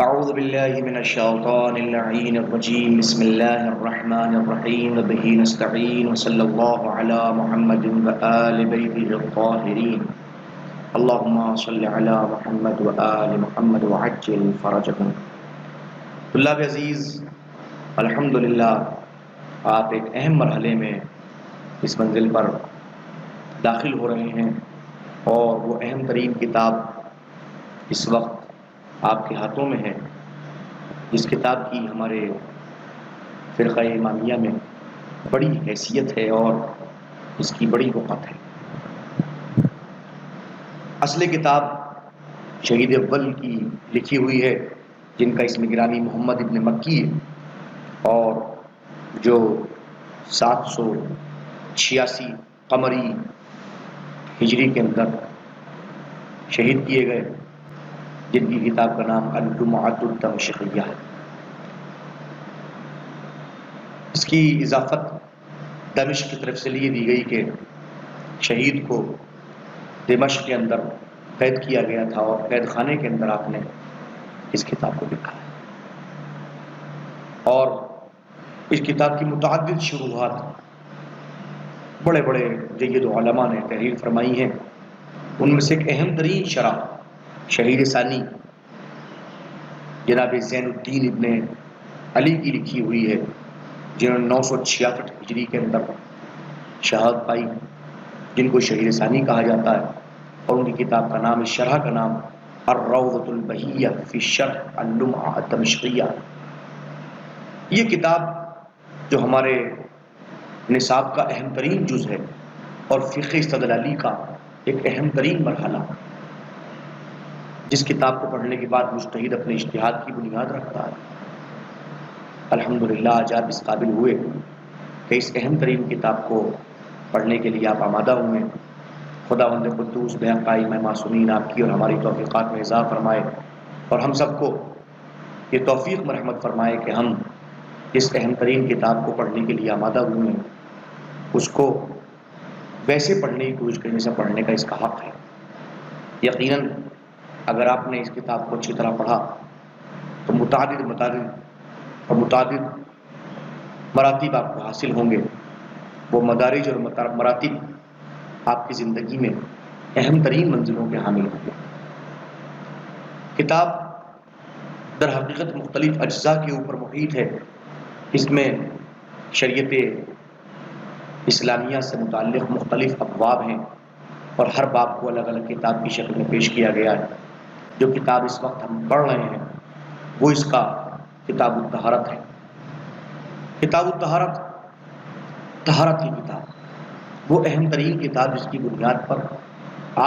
أعوذ بالله من الشيطان اللعين الرجيم بسم الله الرحمن الرحيم وبه نستعين وصلى الله على محمد وآل بيته الطاهرين اللهم صل على محمد وآل محمد وعجل فرجهم۔ طلاب عزیز، الحمدللہ آپ ایک اہم مرحلے میں اس منزل پر داخل ہو رہے ہیں، اور وہ اہم ترین کتاب اس وقت آپ کے ہاتھوں میں ہے، جس کتاب کی ہمارے فرقہ امامیہ میں بڑی حیثیت ہے اور اس کی بڑی وقت ہے۔ اصل کتاب شہید اول کی لکھی ہوئی ہے، جن کا اسم گرامی محمد ابن مکی ہے، اور جو 786 قمری ہجری کے اندر شہید کیے گئے، جن کی کتاب کا نام الجمعۃ الدمشقیہ ہے۔ اس کی اضافت دمشق کی طرف سے لیے دی گئی کہ شہید کو دمشق کے اندر قید کیا گیا تھا، اور قید خانے کے اندر آپ نے اس کتاب کو لکھا ہے۔ اور اس کتاب کی متعدد شروحات بڑے بڑے جید علماء نے تحریر فرمائی ہیں۔ ان میں سے ایک اہم ترین شرح شہید ثانی جناب زین الدین ابن علی کی لکھی ہوئی ہے، جنہوں نے 966 ہجری کے اندر شہادت پائی، جن کو شہید ثانی کہا جاتا ہے، اور ان کی کتاب کا نام، اس شرح کا نام الروضۃ البہیہ فی شرح اللمعۃ الدمشقیہ۔ یہ کتاب جو ہمارے نصاب کا اہم ترین جز ہے، اور فقہ استدلالی کا ایک اہم ترین مرحلہ، جس کتاب کو پڑھنے کے بعد مجتہد اپنے اجتہاد کی بنیاد رکھتا ہے۔ الحمدللہ آج آپ اس قابل ہوئے کہ اس اہم ترین کتاب کو پڑھنے کے لیے آپ آمادہ ہوئے۔ خداوند قدوس بحق قائم معصومین آپ کی اور ہماری توفیقات میں اضافہ فرمائے، اور ہم سب کو یہ توفیق مرحمت فرمائے کہ ہم اس اہم ترین کتاب کو پڑھنے کے لیے آمادہ ہوئے ہیں، اس کو ویسے پڑھنے کی کوشش کرنے سے پڑھنے کا اس کا حق ہے۔ یقیناً اگر آپ نے اس کتاب کو اچھی طرح پڑھا تو متعدد مراتب آپ کو حاصل ہوں گے۔ وہ مدارج اور مراتب آپ کی زندگی میں اہم ترین منزلوں کے حامل ہوں گے۔ کتاب در حقیقت مختلف اجزاء کے اوپر محیط ہے۔ اس میں شریعت اسلامیہ سے متعلق مختلف ابواب ہیں، اور ہر باب کو الگ الگ کتاب کی شکل میں پیش کیا گیا ہے۔ جو کتاب اس وقت ہم پڑھ رہے ہیں وہ اس کا کتاب الطہارت ہے۔ کتاب الطہارت، طہارت کی کتاب، وہ اہم ترین کتاب جس کی بنیاد پر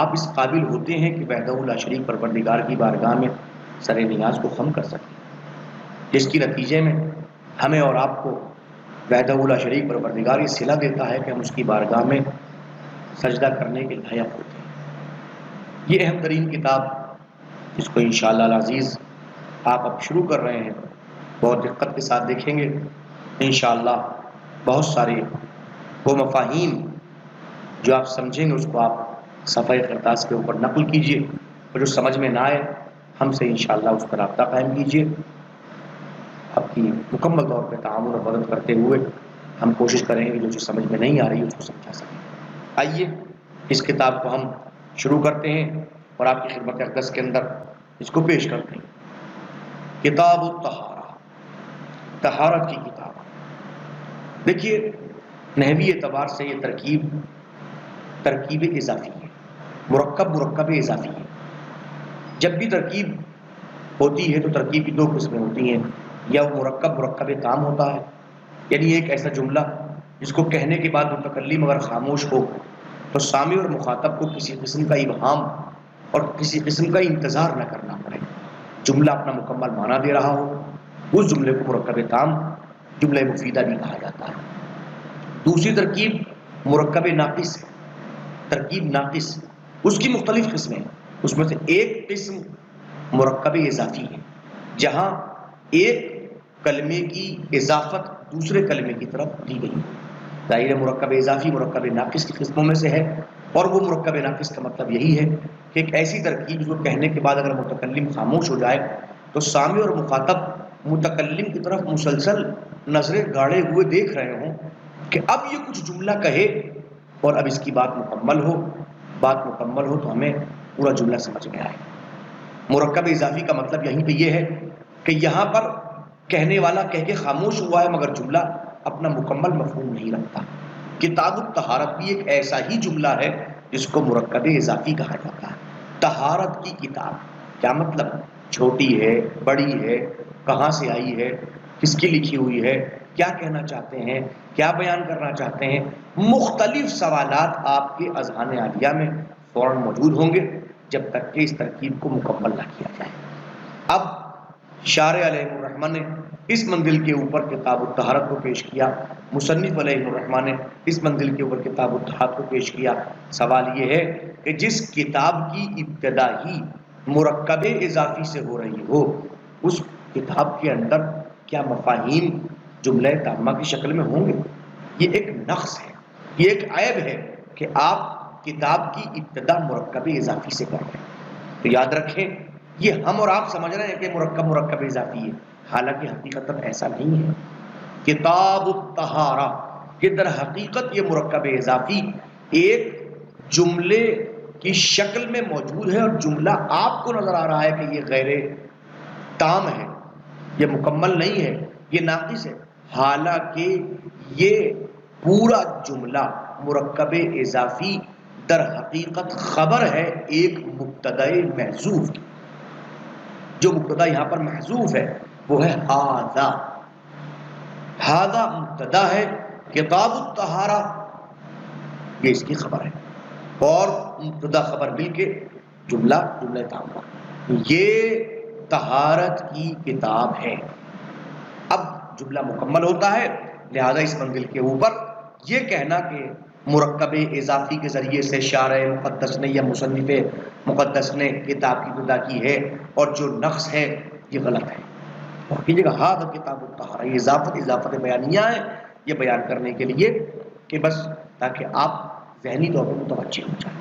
آپ اس قابل ہوتے ہیں کہ وحدہ لا شریک پروردگار کی بارگاہ میں سر نیاز کو خم کر سکیں، جس کی نتیجے میں ہمیں اور آپ کو وحدہ لا شریک پروردگار یہ صلہ دیتا ہے کہ ہم اس کی بارگاہ میں سجدہ کرنے کے لائق ہوتے ہیں۔ یہ اہم ترین کتاب، جس کو انشاءاللہ العزیز آپ اب شروع کر رہے ہیں، بہت دقت کے ساتھ دیکھیں گے انشاءاللہ۔ بہت سارے وہ مفاہیم جو آپ سمجھیں گے اس کو آپ صفحہ کرتاس کے اوپر نقل کیجئے، اور جو سمجھ میں نہ آئے ہم سے انشاءاللہ اس پر رابطہ قائم کیجئے۔ آپ کی مکمل طور پہ تعاون اور مدد کرتے ہوئے ہم کوشش کریں گے جو چیز سمجھ میں نہیں آ رہی اس کو سمجھا سکیں۔ آئیے اس کتاب کو ہم شروع کرتے ہیں اور آپ کی خدمت اقدس کے اندر اس کو پیش کرتے ہیں۔ کتاب الطہارہ، طہارت کی کتاب۔ دیکھیے، نحوی اعتبار سے یہ ترکیب اضافی ہے، مرکب اضافی ہے۔ جب بھی ترکیب ہوتی ہے تو ترکیب کی دو قسمیں ہوتی ہیں، یا وہ مرکب تام ہوتا ہے، یعنی ایک ایسا جملہ جس کو کہنے کے بعد متکلم اگر خاموش ہو تو سامع اور مخاطب کو کسی قسم کا ابہام اور کسی قسم کا انتظار نہ کرنا پڑے، جملہ اپنا مکمل معنی دے رہا ہو، اس جملے کو مرکب تام، جملہ مفیدہ بھی کہا جاتا ہے۔ دوسری ترکیب مرکب ناقص ہے، ترکیب ناقص، اس کی مختلف قسمیں ہیں۔ اس میں سے ایک قسم مرکب اضافی ہے، جہاں ایک کلمے کی اضافت دوسرے کلمے کی طرف دی گئی ہے۔ ظاہر مرکب اضافی مرکب ناقص کی قسموں میں سے ہے، اور وہ مرکب ناقص کا مطلب یہی ہے کہ ایک ایسی ترکیب جو کہنے کے بعد اگر متکلم خاموش ہو جائے تو سامع اور مخاطب متکلم کی طرف مسلسل نظریں گاڑے ہوئے دیکھ رہے ہوں کہ اب یہ کچھ جملہ کہے اور اب اس کی بات مکمل ہو تو ہمیں پورا جملہ سمجھ میں آئے۔ مرکب اضافی کا مطلب یہیں پہ یہ ہے کہ یہاں پر کہنے والا کہہ کے خاموش ہوا ہے مگر جملہ اپنا مکمل مفہوم نہیں رکھتا۔ کتاب الطہارت بھی ایک ایسا ہی جملہ ہے جس کو مرکب اضافی کہا جاتا ہے۔ طہارت کی کتاب، کیا مطلب؟ چھوٹی ہے، بڑی ہے، کہاں سے آئی ہے، کس کی لکھی ہوئی ہے، کیا کہنا چاہتے ہیں، کیا بیان کرنا چاہتے ہیں، مختلف سوالات آپ کے اذہان عالیہ میں فوراً موجود ہوں گے جب تک کہ اس ترکیب کو مکمل نہ کیا جائے۔ اب شارح علیہ الرحمن نے اس منزل کے اوپر کتاب الطہارت کو پیش کیا، مصنف علیہ الرحمن نے اس منزل کے اوپر کتاب الطہارت کو پیش کیا۔ سوال یہ ہے کہ جس کتاب کی ابتدا ہی مرکب اضافی سے ہو رہی ہو، اس کتاب کے اندر کیا مفاہیم جملہ تامہ کی شکل میں ہوں گے؟ یہ ایک نقص ہے، یہ ایک عیب ہے کہ آپ کتاب کی ابتدا مرکب اضافی سے کر رہے ہیں۔ تو یاد رکھیں، یہ ہم اور آپ سمجھ رہے ہیں کہ مرکب اضافی ہے، حالانکہ حقیقتاً ایسا نہیں ہے۔ کتاب الطہارہ کہ در حقیقت یہ مرکب اضافی ایک جملے کی شکل میں موجود ہے، اور جملہ آپ کو نظر آ رہا ہے کہ یہ غیر تام ہے، یہ مکمل نہیں ہے، یہ ناقص ہے، حالانکہ یہ پورا جملہ مرکب اضافی در حقیقت خبر ہے ایک مبتدأ محذوف کی۔ جو مبتدا یہاں پر محذوف ہے وہ ہے ھذا۔ ھذا مبتدا ہے، کتاب الطہارہ یہ اس کی خبر ہے، اور مبتدا خبر مل کے جملہ تامہ، یہ طہارت کی کتاب ہے۔ اب جملہ مکمل ہوتا ہے، لہذا اس منزل کے اوپر یہ کہنا کہ مرکب اضافی کے ذریعے سے شارح مقدس نے یا مصنف مقدس نے کتاب کی ابتدا کی ہے اور جو نقص ہے یہ غلط ہے۔ اور کیجیے گا ھذا کتاب الطہارہ، یہ اضافت بیانیہ ہے، یہ بیان کرنے کے لیے کہ بس تاکہ آپ ذہنی طور پر متوجہ ہو جائیں۔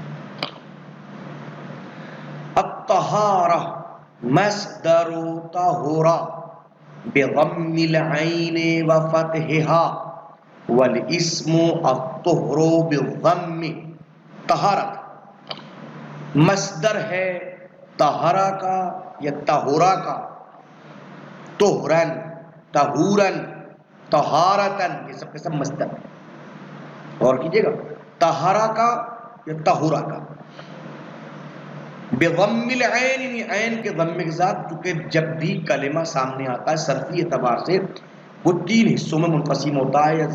الطہارہ مصدر طہورا بضم العین وفتحها والاسم الطہر بالضم۔ طہارت مصدر ہے طہارہ کا یا طہورا کا، طہرن، طہورن، طہارتن، یہ سب کے سب مصدر ہے۔ اور کیجیے گا طہارہ کا یا طہورا کا بضم العین، یعنی عین کے ضمے کے ساتھ، چونکہ جب بھی کلمہ سامنے آتا ہے صرفی اعتبار سے وہ تین حصوں میں منقسم ہوتا ہے،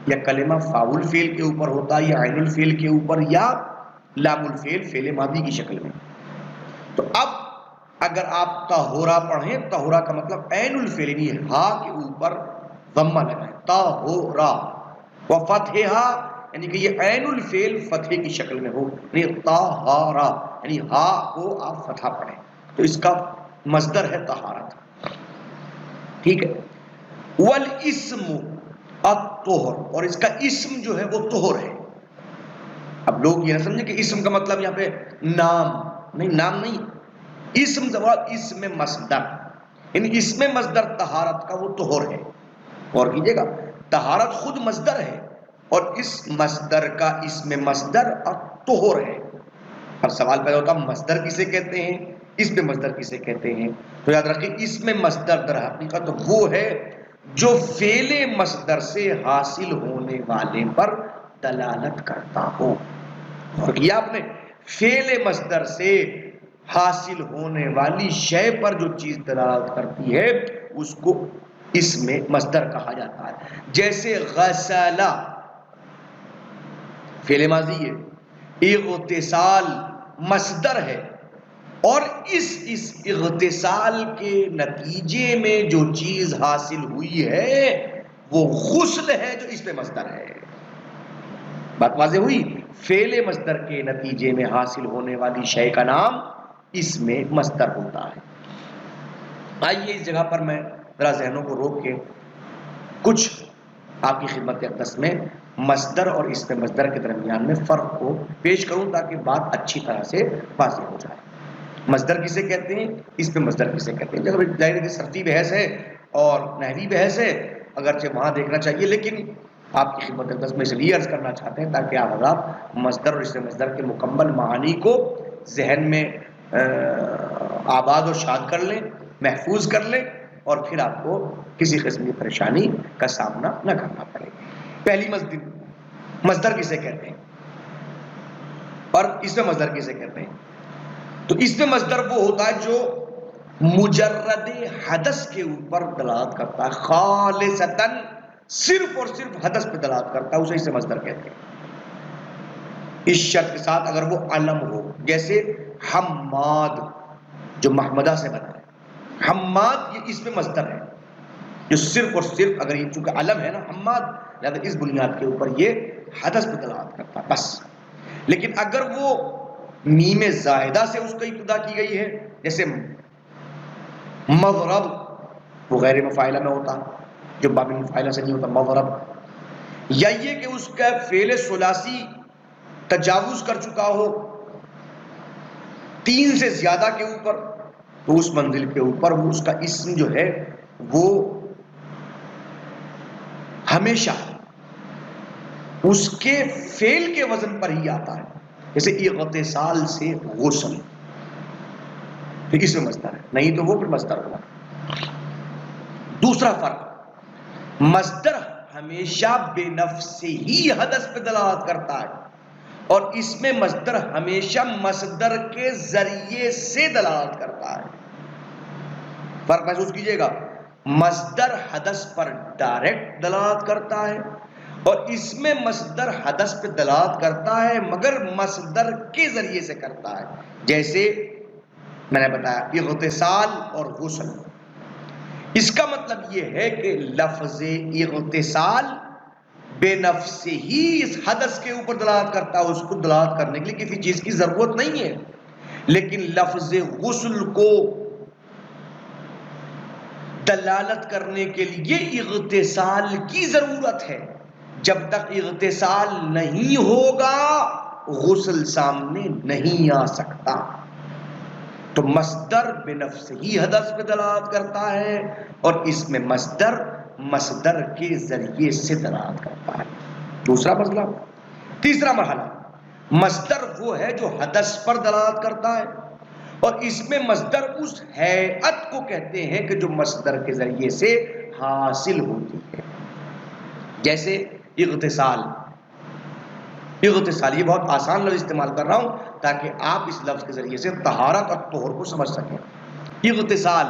یا کلمہ فاعل فعل کے اوپر ہوتا ہے، یا عین الفعل کے اوپر، یا لام الفعل فعل ماضی کی شکل میں۔ تو اب اگر آپ طہورا پڑھیں، طہورا کا مطلب عین الفعل یعنی ہا کے اوپر ضمہ لگائیں، طہورا، وفتحہا یعنی کہ یہ عین الفعل فتح کی شکل میں ہو، یعنی طہارا یعنی ہا کو آپ فتح پڑھیں، تو اس کا مصدر ہے طہارت۔ ٹھیک ہے۔ والاسم الطہر، اور اس کا اسم جو ہے وہ طہر ہے۔ اب لوگ یہ نہ سمجھیں کہ اسم کا مطلب یہاں پہ نام نہیں، نام نہیں، اسم زبان اسم مصدر، یعنی اسم مصدر طہارت کا وہ طہر ہے۔ اور کیجیے گا طہارت خود مصدر ہے، اور اس مصدر کا اسم مصدر الطہر ہے۔ اب سوال پیدا ہوتا ہے مصدر کسے کہتے ہیں، اسم مصدر کسے کہتے ہیں؟ تو یاد رکھیں اسم مصدر در حقیقت وہ ہے جو فعل مصدر سے حاصل ہونے والے پر دلالت کرتا ہو۔ اور یہ آپ نے فعل مصدر سے حاصل ہونے والی شے پر جو چیز دلالت کرتی ہے اس کو اسم مصدر کہا جاتا ہے۔ جیسے غسل فعل ماضی ہے، اغتسال مصدر ہے، اور اس اغتسال کے نتیجے میں جو چیز حاصل ہوئی ہے وہ غسل ہے جو اس پہ مصدر ہے۔ بات واضح ہوئی؟ فعل مصدر کے نتیجے میں حاصل ہونے والی شے کا نام اس میں مصدر ہوتا ہے۔ آئیے اس جگہ پر میں ذرا ذہنوں کو روک کے کچھ آپ کی خدمت اقدس میں مصدر اور اسم مصدر کے درمیان میں فرق کو پیش کروں تاکہ بات اچھی طرح سے واضح ہو جائے۔ مصدر کسے کہتے ہیں، اس میں مصدر کسے کہتے ہیں. جب ظاہر ہے صرفی بحث ہے اور نحوی بحث ہے، اگرچہ وہاں دیکھنا چاہیے، لیکن آپ کی خدمت اقدس میں اس لیے عرض کرنا چاہتے ہیں تاکہ آپ حضرات مصدر اور اس سے مصدر کے مکمل معانی کو ذہن میں آباد و شاد کر لیں، محفوظ کر لیں، اور پھر آپ کو کسی قسم کی پریشانی کا سامنا نہ کرنا پڑے. پہلی مصدر کسے کہتے ہیں اور اس میں مصدر کسے کہتے ہیں؟ تو اس میں مصدر وہ ہوتا ہے جو مجرد حدث کے اوپر دلالت کرتا ہے، خالصتاً صرف اور صرف حدث پہ دلالت کرتا ہے، اسے اس سے مصدر کہتے ہیں. اس شرط کے ساتھ اگر وہ علم ہو، جیسے حماد جو محمدہ سے بنا ہے، حماد یہ اس میں مصدر ہے جو صرف اور صرف، اگر یہ چونکہ علم ہے نا حماد، لہذا اس بنیاد کے اوپر یہ حدث پہ دلالت کرتا ہے بس. لیکن اگر وہ میم زائدہ سے اس کی ابتدا کی گئی ہے، جیسے مضرب، وہ غیر مفاعلہ میں ہوتا، جو باب مفاعلہ سے نہیں ہوتا مضرب، یا یہ کہ اس کا فعل ثلاثی تجاوز کر چکا ہو 3 سے زیادہ کے اوپر، تو اس منزل کے اوپر وہ اس کا اسم جو ہے وہ ہمیشہ اس کے فعل کے وزن پر ہی آتا ہے. جیسے اغتسال سے غسل، پھر اس میں مصدر ہے، نہیں تو وہ پھر مصدر ہوگا. دوسرا فرق، مصدر ہمیشہ بے نفس ہی حدث پہ دلالت کرتا ہے، اور اس میں مصدر ہمیشہ مصدر کے ذریعے سے دلالت کرتا ہے. فرق محسوس کیجئے گا، مصدر حدث پر ڈائریکٹ دلالت کرتا ہے، اور اس میں مصدر حدث پہ دلالت کرتا ہے مگر مصدر کے ذریعے سے کرتا ہے. جیسے میں نے بتایا اغتسال اور غسل، اس کا مطلب یہ ہے کہ لفظ اغتسال بے نفس ہی اس حدث کے اوپر دلالت کرتا ہے، اس کو دلالت کرنے کے لیے کسی چیز کی ضرورت نہیں ہے. لیکن لفظ غسل کو دلالت کرنے کے لیے اغتسال کی ضرورت ہے. جب تک اغتسال نہیں ہوگا غسل سامنے نہیں آ سکتا. تو مصدر بے نفس ہی حدث پہ دلالت کرتا ہے، اور اس میں مصدر کے ذریعے سے دلالت کرتا ہے. دوسرا مسئلہ. تیسرا مرحلہ، مصدر وہ ہے جو حدث پر دلالت کرتا ہے، اور اس میں مصدر اس ہیئت کو کہتے ہیں کہ جو مصدر کے ذریعے سے حاصل ہوتی ہے. جیسے اغتسال، یہ بہت آسان لفظ استعمال کر رہا ہوں تاکہ آپ اس لفظ کے ذریعے سے طہارت اور طہور کو سمجھ سکیں. اغتسال،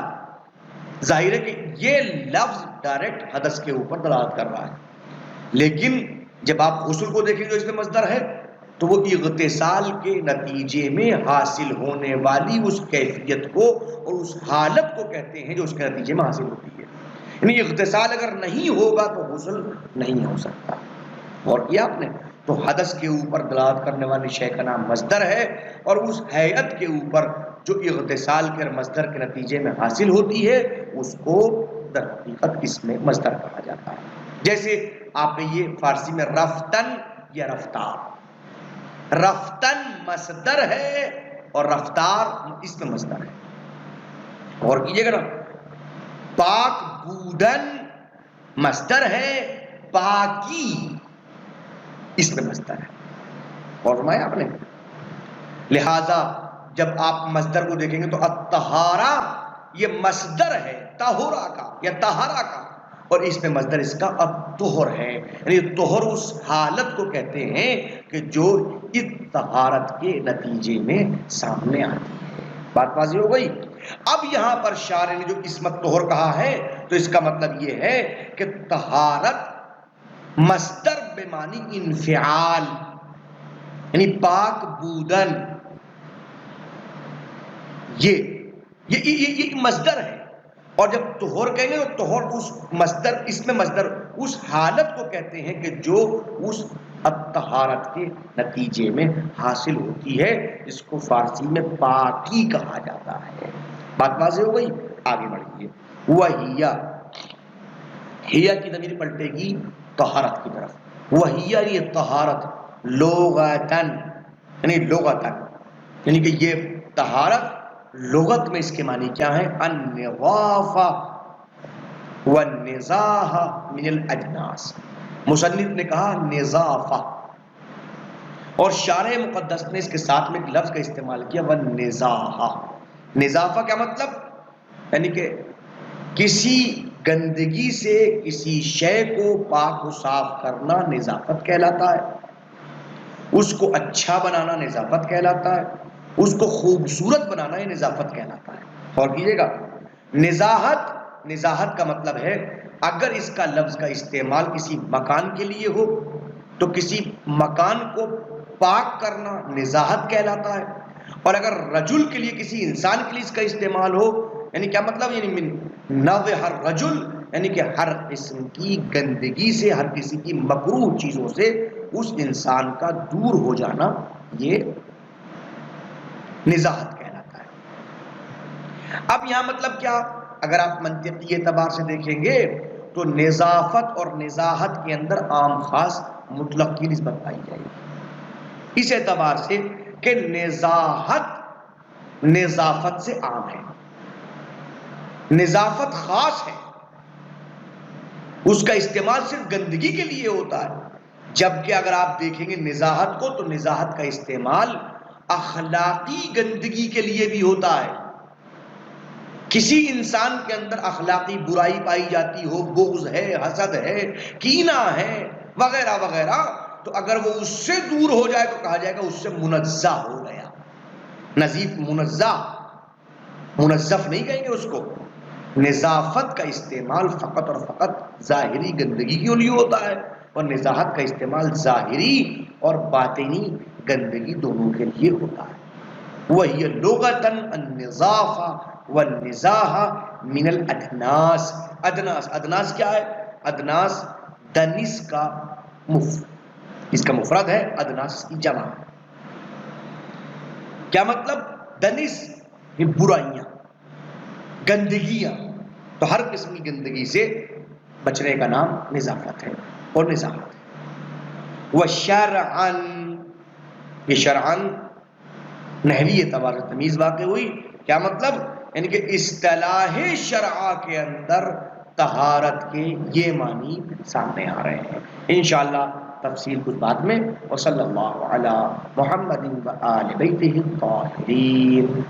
ظاہر ہے کہ یہ لفظ ڈائریکٹ حدث کے اوپر دلالت کر رہا ہے، لیکن جب آپ غسل کو دیکھیں جو اس میں مصدر ہے تو وہ اغتسال کے نتیجے میں حاصل ہونے والی اس کیفیت کو اور اس حالت کو کہتے ہیں جو اس کے نتیجے میں حاصل ہوتی ہے. یعنی اغتسال اگر نہیں ہوگا تو غسل نہیں ہو سکتا. اور کیا آپ نے تو حدث کے اوپر دلالت کرنے والی شے کا نام مصدر ہے، اور اس ہیئت کے اوپر جو اغتسال کے مصدر کے نتیجے میں حاصل ہوتی ہے اس کو در حقیقت اس میں مصدر کہا جاتا ہے. جیسے آپ نے یہ فارسی میں رفتن یا رفتار، رفتن مصدر ہے اور رفتار اس میں مصدر ہے. اور کیجئے گا نا، پاک بودن مصدر ہے، پاکی اس میں مصدر ہے. اور فرمایا آپ نے، لہذا جب آپ مصدر کو دیکھیں گے تو الطہارہ یہ مصدر ہے طہورا کا یا طہارا کا، اور اس میں مصدر اس کا الطہر ہے. یعنی طہر اس حالت کو کہتے ہیں کہ جو اس طہارت کے نتیجے میں سامنے آتی ہے. بات واضح ہو گئی. اب یہاں پر شارع نے جو اسمت طہر کہا ہے تو اس کا مطلب یہ ہے کہ طہارت مصدر بے معنی انفعال، یعنی پاک بودن یہ مصدر ہے. اور جب طہور کہیں گے تو طہور اس مصدر، اس میں مصدر اس حالت کو کہتے ہیں کہ جو اس الطہارت کے نتیجے میں حاصل ہوتی ہے، اس کو فارسی میں پاکی کہا جاتا ہے. بات واضح ہو گئی. آگے بڑھیے. وہیا، ہیا کی ضمیر پلٹے گی طہارت کی طرف. وہیا یہ طہارت لغتن، یعنی لغتن، یعنی کہ یہ طہارت لغت میں اس کے معنی کیا ہے؟ النظافہ والنزاہہ من الاجناس. مصنف نے کہا نظافہ، اور شارح مقدس نے اس کے ساتھ میں ایک لفظ کا استعمال کیا والنزاہہ. نظافہ کیا مطلب؟ یعنی کہ کسی گندگی سے کسی شے کو پاک و صاف کرنا نظافت کہلاتا ہے، اس کو اچھا بنانا نظافت کہلاتا ہے، اس کو خوبصورت بنانا یہ نظافت کہلاتا ہے. اور کیجیے گا، نزاہت کا مطلب ہے اگر اس کا لفظ کا استعمال کسی مکان کے لیے ہو تو کسی مکان کو پاک کرنا نزاہت کہلاتا ہے، اور اگر رجل کے لیے کسی انسان کے لیے اس کا استعمال ہو، یعنی کیا مطلب؟ یعنی من نوع ہر رجل، یعنی کہ ہر قسم کی گندگی سے، ہر کسی کی مکروہ چیزوں سے اس انسان کا دور ہو جانا، یہ نزاہت کہلاتا ہے. اب یہاں مطلب کیا؟ اگر آپ منطقی اعتبار سے دیکھیں گے تو نظافت اور نزاہت کے اندر عام خاص مطلق کی نسبت پائی جائے گی، اس اعتبار سے کہ نزاہت نظافت سے عام ہے، نظافت خاص ہے، اس کا استعمال صرف گندگی کے لیے ہوتا ہے. جبکہ اگر آپ دیکھیں گے نزاہت کو، تو نزاہت کا استعمال اخلاقی گندگی کے لیے بھی ہوتا ہے. کسی انسان کے اندر اخلاقی برائی پائی جاتی ہو، بغض ہے، حسد ہے، کینہ ہے، وغیرہ وغیرہ، تو اگر وہ اس سے دور ہو جائے تو کہا جائے گا اس سے منزہ ہو گیا. نظیف، منزف نہیں کہیں گے اس کو. نظافت کا استعمال فقط اور فقط ظاہری گندگی کے لیے ہوتا ہے، اور نزاہت کا استعمال ظاہری اور باطنی گندگی دونوں کے لیے ہوتا ہے. وہی لغتاً النظافہ والنزاہہ من الادناس. ادناس کیا ہے؟ ادناس دنس کا اس کا مفرد ہے، ادناس کی جمع. کیا مطلب؟ دنس یہ برائیاں، گندگیاں. تو ہر قسم کی گندگی سے بچنے کا نام نظافت ہے اور نزاہت ہے. وشرعاً، یہ شرعاً نحوی اعتبار سے تمیز واقع ہوئی. کیا مطلب؟ یعنی کہ اصطلاح شرع کے اندر طہارت کے یہ معنی سامنے آ رہے ہیں. انشاءاللہ تفصیل کچھ بعد میں. وصلی اللہ علی محمد و آل بیتہ الطاہرین.